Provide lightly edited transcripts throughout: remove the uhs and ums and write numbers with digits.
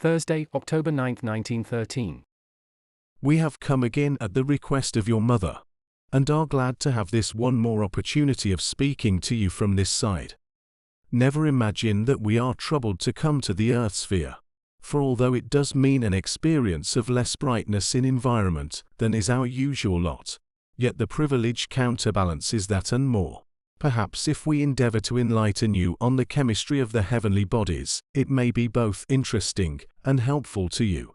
Thursday, October 9, 1913. We have come again at the request of your mother, and are glad to have this one more opportunity of speaking to you from this side. Never imagine that we are troubled to come to the earth sphere, for although it does mean an experience of less brightness in environment than is our usual lot, yet the privilege counterbalances that and more. Perhaps if we endeavor to enlighten you on the chemistry of the heavenly bodies, it may be both interesting and helpful to you.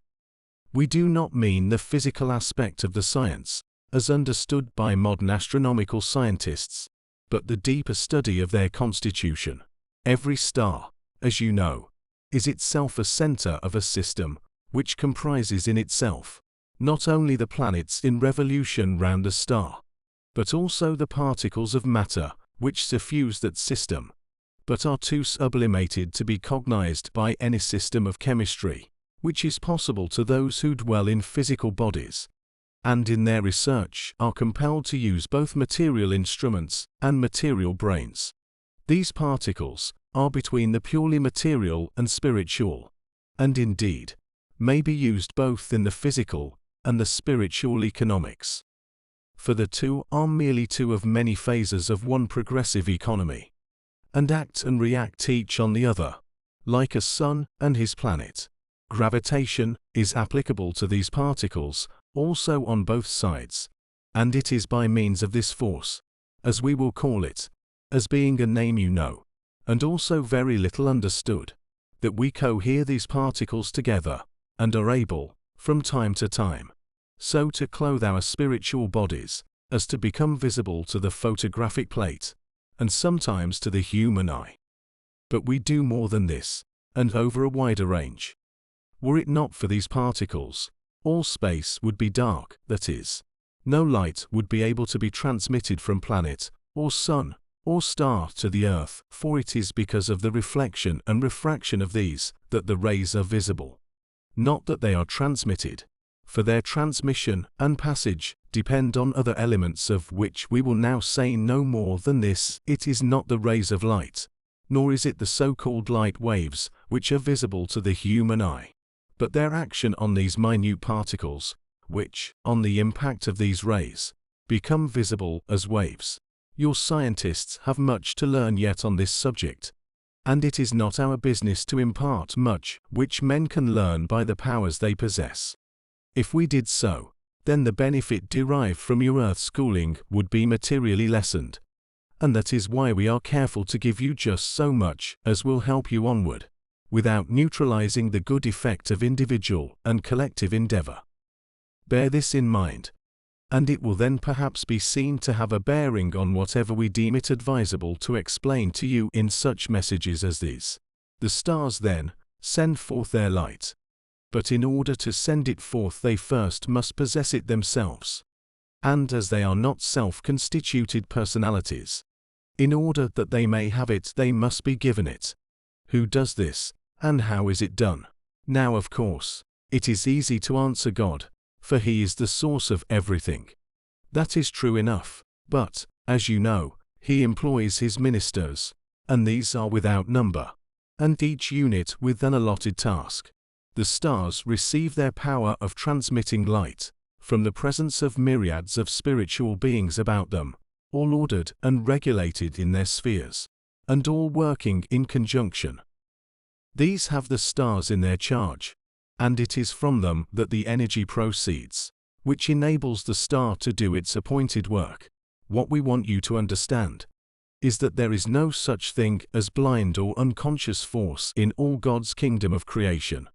We do not mean the physical aspect of the science, as understood by modern astronomical scientists, but the deeper study of their constitution. Every star, as you know, is itself a center of a system, which comprises in itself not only the planets in revolution round the star, but also the particles of matter which suffuse that system, but are too sublimated to be cognized by any system of chemistry, which is possible to those who dwell in physical bodies, and in their research are compelled to use both material instruments and material brains. These particles are between the purely material and spiritual, and indeed, may be used both in the physical and the spiritual economics. For the two are merely two of many phases of one progressive economy, and act and react each on the other, like a sun and his planet. Gravitation is applicable to these particles also on both sides, and it is by means of this force, as we will call it, as being a name you know, and also very little understood, that we cohere these particles together, and are able, from time to time, so to clothe our spiritual bodies, as to become visible to the photographic plate, and sometimes to the human eye. But we do more than this, and over a wider range. Were it not for these particles, all space would be dark, that is, no light would be able to be transmitted from planet, or sun, or star to the earth, for it is because of the reflection and refraction of these that the rays are visible. Not that they are transmitted, for their transmission and passage depend on other elements of which we will now say no more than this. It is not the rays of light, nor is it the so-called light waves which are visible to the human eye, but their action on these minute particles, which, on the impact of these rays, become visible as waves. Your scientists have much to learn yet on this subject, and it is not our business to impart much which men can learn by the powers they possess. If we did so, then the benefit derived from your earth schooling would be materially lessened, and that is why we are careful to give you just so much as will help you onward, without neutralizing the good effect of individual and collective endeavor. Bear this in mind, and it will then perhaps be seen to have a bearing on whatever we deem it advisable to explain to you in such messages as these. The stars then send forth their light, but in order to send it forth they first must possess it themselves, and as they are not self-constituted personalities, in order that they may have it they must be given it. Who does this, and how is it done? Now of course, it is easy to answer God, for He is the source of everything. That is true enough, but, as you know, He employs His ministers, and these are without number, and each unit with an allotted task. The stars receive their power of transmitting light from the presence of myriads of spiritual beings about them, all ordered and regulated in their spheres, and all working in conjunction. These have the stars in their charge, and it is from them that the energy proceeds, which enables the star to do its appointed work. What we want you to understand is that there is no such thing as blind or unconscious force in all God's kingdom of creation.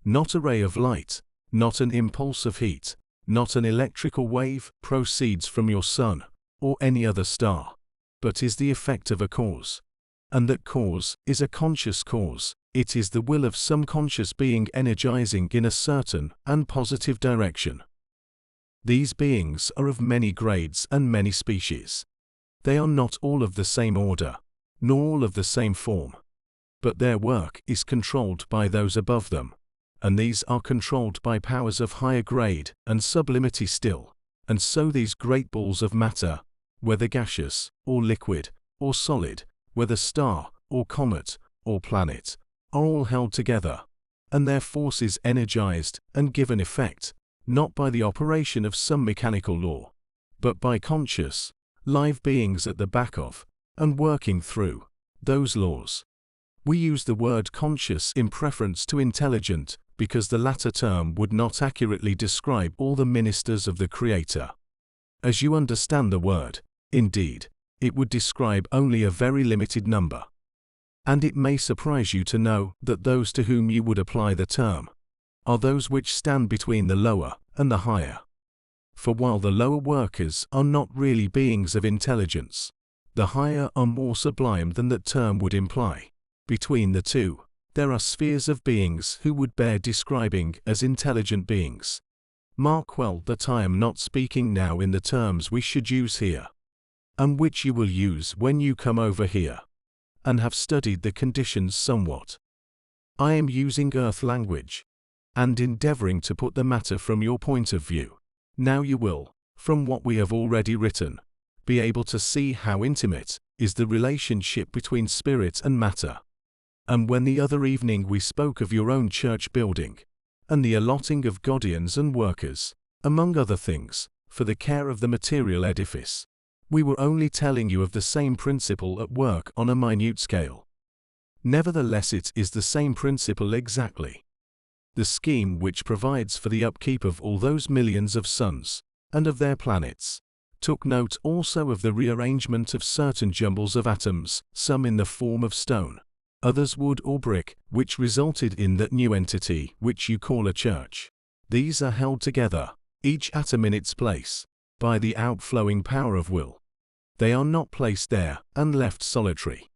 Not a ray of light, not an impulse of heat, not an electrical wave proceeds from your sun or any other star, but is the effect of a cause. And that cause is a conscious cause. It is the will of some conscious being energizing in a certain and positive direction. These beings are of many grades and many species. They are not all of the same order, nor all of the same form, but their work is controlled by those above them, and these are controlled by powers of higher grade and sublimity still, and so these great balls of matter, whether gaseous or liquid or solid, whether star or comet or planet, are all held together, and their forces energized and given effect, not by the operation of some mechanical law, but by conscious, live beings at the back of, and working through, those laws. We use the word conscious in preference to intelligent, because the latter term would not accurately describe all the ministers of the Creator. As you understand the word, indeed, it would describe only a very limited number. And it may surprise you to know that those to whom you would apply the term are those which stand between the lower and the higher. For while the lower workers are not really beings of intelligence, the higher are more sublime than that term would imply. Between the two, there are spheres of beings who would bear describing as intelligent beings. Mark well that I am not speaking now in the terms we should use here, and which you will use when you come over here, and have studied the conditions somewhat. I am using earth language, and endeavoring to put the matter from your point of view. Now you will, from what we have already written, be able to see how intimate is the relationship between spirit and matter. And when the other evening we spoke of your own church building, and the allotting of guardians and workers, among other things, for the care of the material edifice, we were only telling you of the same principle at work on a minute scale. Nevertheless, it is the same principle exactly. The scheme which provides for the upkeep of all those millions of suns, and of their planets, took note also of the rearrangement of certain jumbles of atoms, some in the form of stone, others wood or brick, which resulted in that new entity which you call a church. These are held together, each atom in its place, by the outflowing power of will. They are not placed there and left solitary.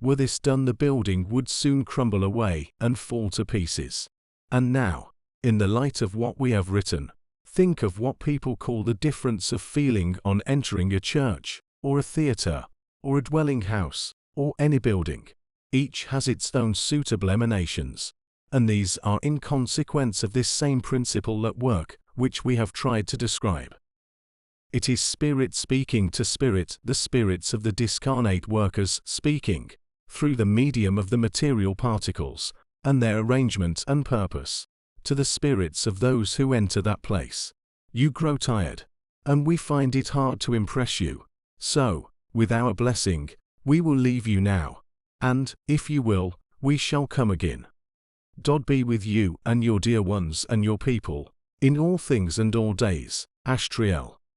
Were this done, the building would soon crumble away and fall to pieces. And now, in the light of what we have written, think of what people call the difference of feeling on entering a church, or a theatre, or a dwelling house, or any building. Each has its own suitable emanations, and these are in consequence of this same principle at work, which we have tried to describe. It is spirit speaking to spirit, the spirits of the discarnate workers speaking, through the medium of the material particles, and their arrangement and purpose, to the spirits of those who enter that place. You grow tired, and we find it hard to impress you, so, with our blessing, we will leave you now, and, if you will, we shall come again. God be with you and your dear ones and your people, in all things and all days. Ashtriel.